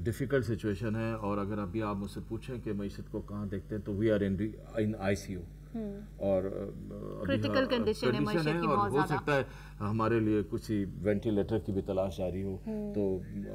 डिफिकल्ट सिचुएशन है, और अगर अभी आप मुझसे पूछें कि मईशत को कहाँ देखते हैं, तो वी आर इन ICU और क्रिटिकल कंडीशन है की और हो सकता है हमारे लिए कुछ ही वेंटिलेटर की भी तलाश जारी हो। तो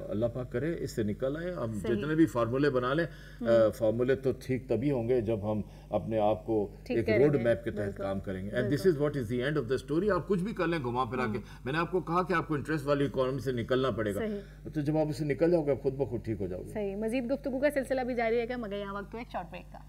अल्लाह पाक करे इससे निकल आए। हम जितने भी फार्मूले बना लें, फार्मूले तो ठीक तभी होंगे जब हम अपने आप को एक रोड मैप के तहत काम करेंगे। And this is what is the end of the story. आप कुछ भी कर लें घुमा फिरा के, मैंने आपको कहा कि आपको इंटरेस्ट वाली इकोनॉमी से निकलना पड़ेगा, तो जब आप उससे निकल जाओगे खुद ब खुद ठीक हो जाओगे। सही। मजीद गुफ्तगू का सिलसिला भी जारी रहेगा, मगर यहाँ वक्त एक शॉर्ट ब्रेक का।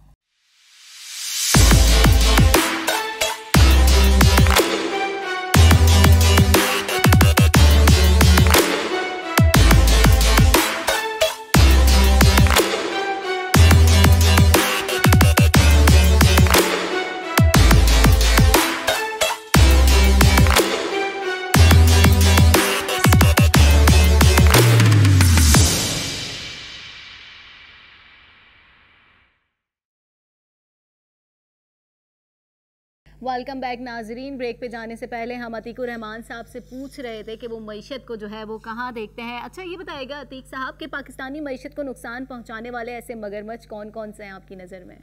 वेलकम बैक नाजरीन। ब्रेक पे जाने से पहले हम अतीकुर रहमान साहब से पूछ रहे थे कि वो मईशत को जो है वो कहाँ देखते हैं। अच्छा, ये बताएगा अतीक साहब कि पाकिस्तानी मईशत को नुकसान पहुँचाने वाले ऐसे मगरमच्छ कौन कौन से हैं आपकी नज़र में?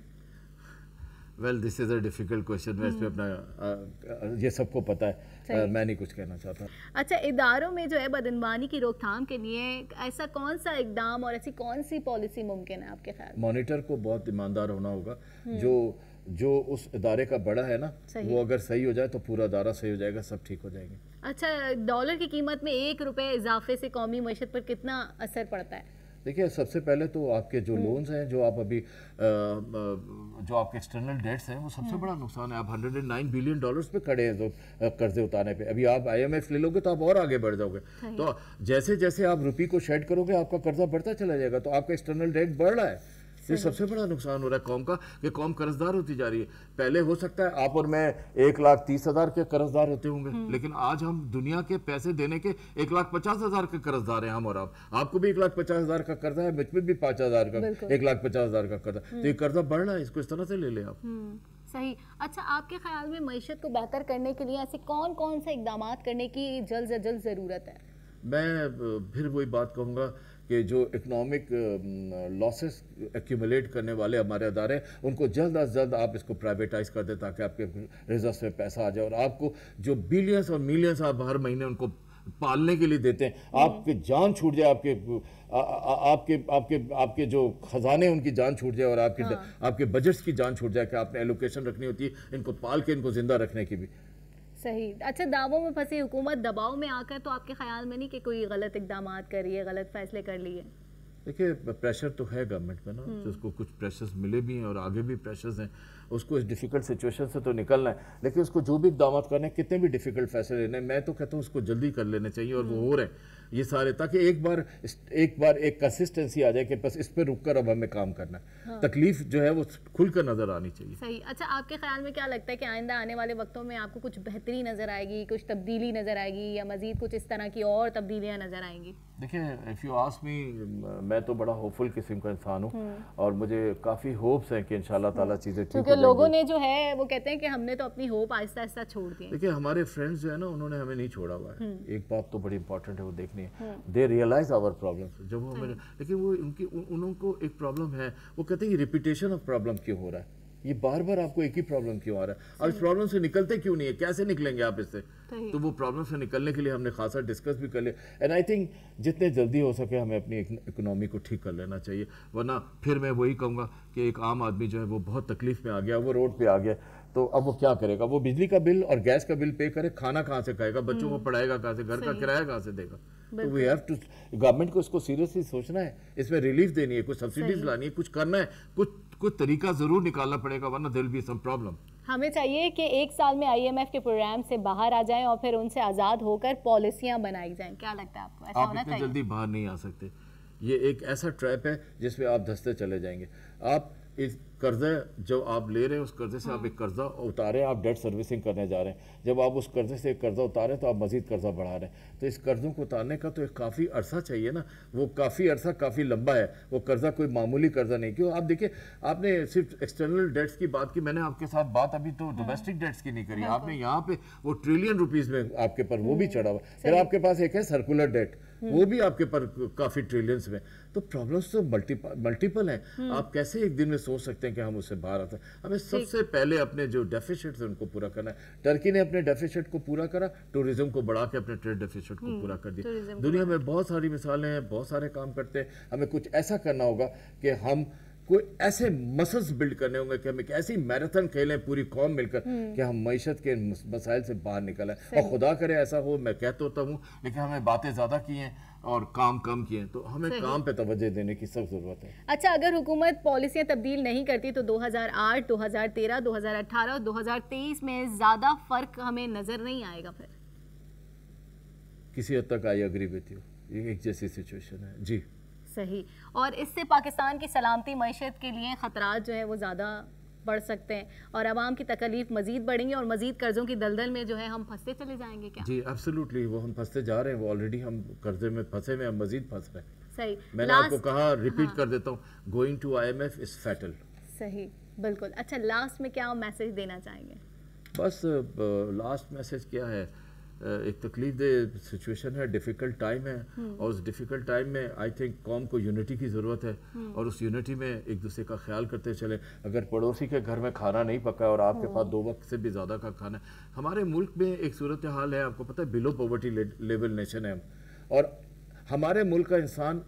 Well, this is a difficult question. मैं इस पर अपना ये सबको पता है, मैं नहीं कुछ कहना चाहता। अच्छा, इदारों में जो है बदनवानी की रोकथाम के लिए ऐसा कौन सा इकदाम और ऐसी कौन सी पॉलिसी मुमकिन है आपके ख्याल? मॉनिटर को बहुत ईमानदार होना होगा। जो उस इदारे का बड़ा है ना, वो अगर सही हो जाए तो पूरा इदारा सही हो जाएगा, सब ठीक हो जाएंगे। अच्छा, डॉलर की कीमत में 1 रुपए इजाफे से कौमी मईशत पर कितना असर पड़ता है? देखिए, सबसे पहले तो आपके जो लोन्स हैं, जो आप अभी जो आपके एक्सटर्नल डेट्स हैं, वो सबसे बड़ा नुकसान है। आप $109 बिलियन पे खड़े हैं तो कर्जे उतारने पे। अभी आप IMF ले लोगे तो आप और आगे बढ़ जाओगे। तो जैसे जैसे आप रुपये को शेड करोगे, आपका कर्जा बढ़ता चला जाएगा, तो आपका एक्सटर्नल डेट बढ़ रहा है। ये सबसे बड़ा नुकसान हो रहा है कौम का कि कौम कर्जदार होती जा रही है। पहले हो सकता है आप और मैं 1,30,000 के कर्जदार होते होंगे, लेकिन आज हम दुनिया के पैसे देने के 1,50,000 के कर्जदार हैं हम और आप। आपको भी 1,50,000 का कर्जा है, मुझ में भी 5,000 का, 1,50,000 का कर्जा। तो ये कर्जा बढ़ रहा है, इसको इस तरह से ले ले आप। सही। अच्छा, आपके ख्याल में मईशत को बेहतर करने के लिए ऐसे कौन कौन से इकदाम करने की जल्द से जल्द ज़रूरत है? मैं फिर वही बात कहूँगा कि जो इकोनॉमिक लॉसेस एक्यूमुलेट करने वाले हमारे अदारे, उनको जल्द अज जल्द आप इसको प्राइवेटाइज कर दें ताकि आपके रिजर्व में पैसा आ जाए और आपको जो बिलियंस और मिलियंस आप हर महीने उनको पालने के लिए देते हैं, आपकी जान छूट जाए, आपके जो खजाने उनकी जान छूट जाए और आपके बजट्स की जान छूट जाए कि आपने एलोकेशन रखनी होती है इनको पाल के इनको जिंदा रखने की भी। सही। अच्छा, दावों में फंसी हुकूमत दबाव में आकर तो आपके ख्याल में नहीं कि कोई गलत इकदाम कर रही है, गलत फैसले कर लिए? देखिए, प्रेशर तो है गवर्नमेंट पे ना, तो उसको कुछ प्रेशर्स मिले भी हैं और आगे भी प्रेशर्स हैं, उसको इस डिफ़िकल्ट सिचुएशन से तो निकलना है, लेकिन उसको जो भी इक़दाम करने हैं, कितने भी डिफ़िकल्ट फैसले लेने हैं, मैं तो कहता हूँ उसको जल्दी कर लेने चाहिए और वो हो रहे हैं ये सारे, ताकि एक बार एक कंसिस्टेंसी आ जाए कि बस इस पर रुक कर अब हमें काम करना है। तकलीफ जो है वो खुलकर नजर आनी चाहिए। सही। अच्छा, आपके ख्याल में क्या लगता है कि आइंदा आने वाले वक्तों में आपको कुछ बेहतरी नजर आएगी, कुछ तब्दीली नजर आएगी या मजीद कुछ इस तरह की और तब्दीलियां नजर आएंगी? देखिए, इफ़ यू आस्क मी, मैं तो बड़ा होपफुल किस्म का इंसान हूँ और मुझे काफ़ी होप्स हैं कि इंशाल्लाह ताला चीज़ें ठीक हो जाएंगी। क्योंकि लोगों ने जो है वो कहते हैं कि हमने तो अपनी होप आहिस्ता आहिस्ता छोड़ दी। देखिए, हमारे फ्रेंड्स जो है ना, उन्होंने हमें नहीं छोड़ा हुआ है। एक बात तो बड़ी इंपॉर्टेंट है, वो देखनी है, दे रियलाइज आवर प्रॉब्लम्स। जब वो हमें, लेकिन वो उनको एक प्रॉब्लम है, वो कहते हैं ये रिपीटेशन ऑफ प्रॉब्लम क्यों हो रहा है, ये बार बार आपको एक ही प्रॉब्लम क्यों आ रहा है, अब इस प्रॉब्लम से निकलते क्यों नहीं है, कैसे निकलेंगे आप इससे? तो वो प्रॉब्लम से निकलने के लिए हमने खासा डिस्कस भी कर लिया एंड आई थिंक जितने जल्दी हो सके हमें अपनी इकोनॉमी को ठीक कर लेना चाहिए, वरना फिर मैं वही कहूँगा कि एक आम आदमी जो है वो बहुत तकलीफ में आ गया, वो रोड पे आ गया, तो अब वो क्या करेगा? वो बिजली का बिल और गैस का बिल पे करे, खाना कहाँ से खाएगा, बच्चों को पढ़ाएगा कहाँ से, घर का किराया कहाँ से देगा? तो वी हैव टू, गवर्नमेंट को इसको सीरियसली सोचना है, इसमें रिलीफ देनी है, कुछ सब्सिडीज लानी है, कुछ करना है, कुछ तरीका जरूर निकालना पड़ेगा, वरना there will be some problem. हमें चाहिए कि एक साल में IMF के प्रोग्राम से बाहर आ जाएं और फिर उनसे आज़ाद होकर पॉलिसियां बनाई जाएं। क्या लगता है आपको, ऐसा होना चाहिए? आप इतनी जल्दी बाहर नहीं आ सकते, ये एक ऐसा ट्रैप है जिसमें आप धंसते चले जाएंगे। आप इस कर्जे जो आप ले रहे हैं, उस कर्जे से आप एक कर्जा उतारे, आप डेट सर्विसिंग करने जा रहे हैं, जब आप उस कर्जे से एक कर्जा उतारें तो आप मजीद कर्जा बढ़ा रहे हैं, तो इस कर्जों को उतारने का तो एक काफ़ी अरसा चाहिए ना, वो काफ़ी अरसा काफ़ी लंबा है, वो कर्जा कोई मामूली कर्जा नहीं। क्यों? आप देखिए, आपने सिर्फ एक्सटर्नल डेट्स की बात की, मैंने आपके साथ बात अभी तो डोमेस्टिक डेट्स की नहीं करी, आपने यहाँ पे वो ट्रिलियन रुपीज में आपके पर वो भी चढ़ा हुआ, फिर आपके पास एक है सर्कुलर डेट, वो भी आपके पर काफ़ी ट्रिलियंस में, तो प्रॉब्लम्स तो मल्टीपल हैं। आप कैसे एक दिन में सोच सकते हैं कि हम उससे बाहर आते हैं? हमें सबसे पहले अपने जो डेफिसिट्स हैं उनको पूरा करना है। टर्की ने अपने डेफिसिट को पूरा करा, टूरिज्म को बढ़ा के अपने ट्रेड डेफिसिट को पूरा कर दिया। दुनिया में बहुत सारी मिसालें हैं, बहुत सारे काम करते हैं, हमें कुछ ऐसा करना होगा कि हम कोई ऐसे मसल्स बिल्ड करने होंगे कि हम एक ऐसी मैराथन खेलें पूरी कौम मिलकर कि हम मईशत के मसाइल से बाहर निकलें, और खुदा करे ऐसा हो, मैं कहता होता हूँ, लेकिन हमें बातें ज़्यादा की हैं और काम कम किए हैं, तो हमें काम पे तवज्जो देने की सख्त ज़रूरत है। अच्छा, अगर हुकूमत पॉलिसियाँ तब्दील नहीं करती तो 2008, 2013, 2018 और 2023 में ज़्यादा फ़र्क हमें नज़र नहीं आएगा? फिर किसी हद तक आई एग्री विद यू, ये एक जैसी सिचुएशन है जी। सही। और इससे पाकिस्तान की सलामती मईशत के लिए ख़तरात जो है वो ज़्यादा बढ़ सकते हैं और आवाम की तकलीफ मज़ीद बढ़ेंगी और मज़ीद कर्ज़ों की दलदल में जो है हम फंसते चले जाएंगे। क्या? जी एब्सोल्युटली, वो हम फंसते जा रहे हैं, वो ऑलरेडी हम कर्जे में फंसे हुए, हम मज़ीद फंस रहे हैं। सही। मैंने आपको कहा, रिपीट कर देता हूँ, going to IMF is fatal. सही, बिल्कुल। अच्छा, लास्ट में क्या मैसेज देना चाहेंगे? बस लास्ट मैसेज क्या है, एक तकलीफ दे सिचुएशन है, डिफ़िकल्ट टाइम है, और उस डिफ़िकल्ट टाइम में आई थिंक कौम को यूनिटी की ज़रूरत है, और उस यूनिटी में एक दूसरे का ख्याल करते चले। अगर पड़ोसी के घर में खाना नहीं पका और आपके पास 2 वक्त से भी ज़्यादा का खाना है, हमारे मुल्क में एक सूरत हाल है, आपको पता है, बिलो पॉवर्टी लेवल नेशन है हम, और हमारे मुल्क का इंसान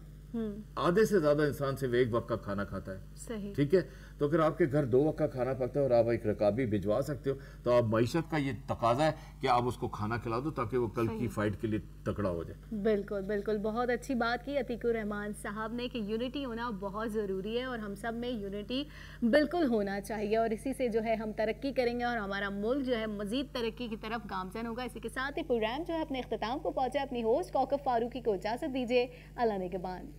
आधे से ज़्यादा इंसान सिर्फ एक वक्त का खाना खाता है। सही। ठीक है, तो अगर आपके घर 2 वक्त का खाना पकता है और आप एक रकाबी भिजवा सकते हो, तो आप मईशत का ये तकाजा है कि आप उसको खाना खिला दो ताकि वो कल की फाइट के लिए तकड़ा हो जाए। बिल्कुल बिल्कुल, बहुत अच्छी बात की अतीकुर रहमान साहब ने कि यूनिटी होना बहुत ज़रूरी है और हम सब में यूनिटी बिल्कुल होना चाहिए, और इसी से जो है हम तरक्की करेंगे और हमारा मुल्क जो है मज़ीद तरक्की की तरफ गामज़न होगा। इसी के साथ ही प्रोग्राम जो है अपने इख्तिताम को पहुँचा। अपनी होस्ट कौकब फारूकी को इजाज़त दीजिए। अल्लाह निगहबान।